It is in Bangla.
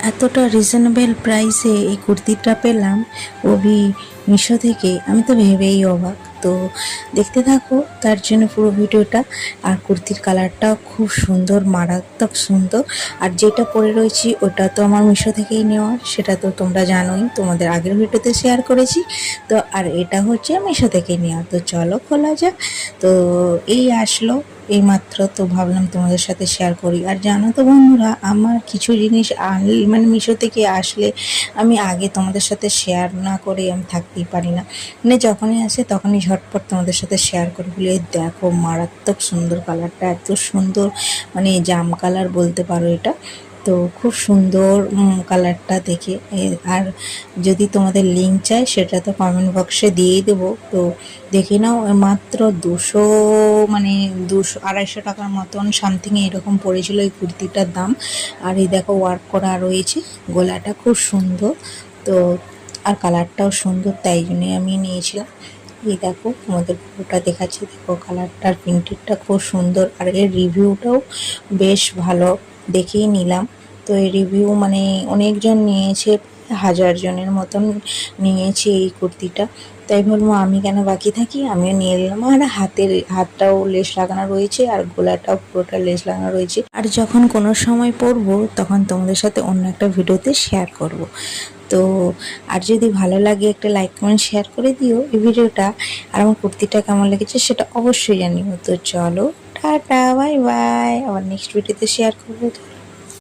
এতটা রিজনেবল প্রাইসে এই কুর্তিটা পেলাম ওভি মিশো থেকে, আমি তো ভেবেই অবাক। তো দেখতে থাকো তার জন্য পুরো ভিডিওটা। আর কুর্তির কালারটা খুব সুন্দর, মারাত্মক সুন্দর। আর যেটা পরে রয়েছি ওটা তো আমার মিশো থেকেই নেওয়া, সেটা তো তোমরা জানোই, তোমাদের আগের ভিডিওতে শেয়ার করেছি। তো আর এটা হচ্ছে মিশো থেকে নেওয়া। তো চলো খোলা যাক। তো এই আসলো এইমাত্র, তো ভাবলাম তোমাদের সাথে শেয়ার করি। আর জানো তো বন্ধুরা, আমার কিছু জিনিস মানে মিশো থেকে আসলে আমি আগে তোমাদের সাথে শেয়ার না করে আমি থাকতেই পারি না। মানে যখনই আসে তখনই ঝটপট তোমাদের সাথে শেয়ার করে বলে, দেখো মারাত্মক সুন্দর কালারটা, এত সুন্দর, মানে জাম কালার বলতে পারো এটা। তো খুব সুন্দর কালারটা দেখে। আর যদি তোমাদের লিঙ্ক চাই সেটা তো কমেন্ট বক্সে দিয়েই দেবো। তো দেখে নাও, মাত্র 200, মানে 200-250 টাকার মতন সামথিং এরকম পড়েছিল এই কুর্তিটার দাম। আর এই দেখো ওয়ার্ক করা রয়েছে, গলাটা খুব সুন্দর। তো আর কালারটাও সুন্দর, তাই জন্যই আমি নিয়েছিলাম। এই দেখো তোমাদের পুরোটা দেখাচ্ছি, দেখো কালারটার প্রিন্টেডটা খুব সুন্দর। আর এর রিভিউটাও বেশ ভালো, দেখেই নিলাম। তো এই রিভিউ মানে অনেকজন নিয়েছে, 1000 জনের মতন নিয়েছে এই কুর্তিটা। তাই বলবো আমি কেন বাকি থাকি, আমিও নিয়ে নিলাম। আর হাতটাও লেস লাগানো রয়েছে, আর গলাটাও পুরোটা লেস লাগানো রয়েছে। আর যখন কোনো সময় পরবো তখন তোমাদের সাথে অন্য একটা ভিডিওতে শেয়ার করব। তো আর যদি ভালো লাগে একটা লাইক কমেন্ট শেয়ার করে দিও এই ভিডিওটা। আর আমার কুর্তিটা কেমন লেগেছে সেটা অবশ্যই জানিও। তো চলো টাটা, বাই বাই, আবার নেক্সট ভিডিওতে শেয়ার করবো।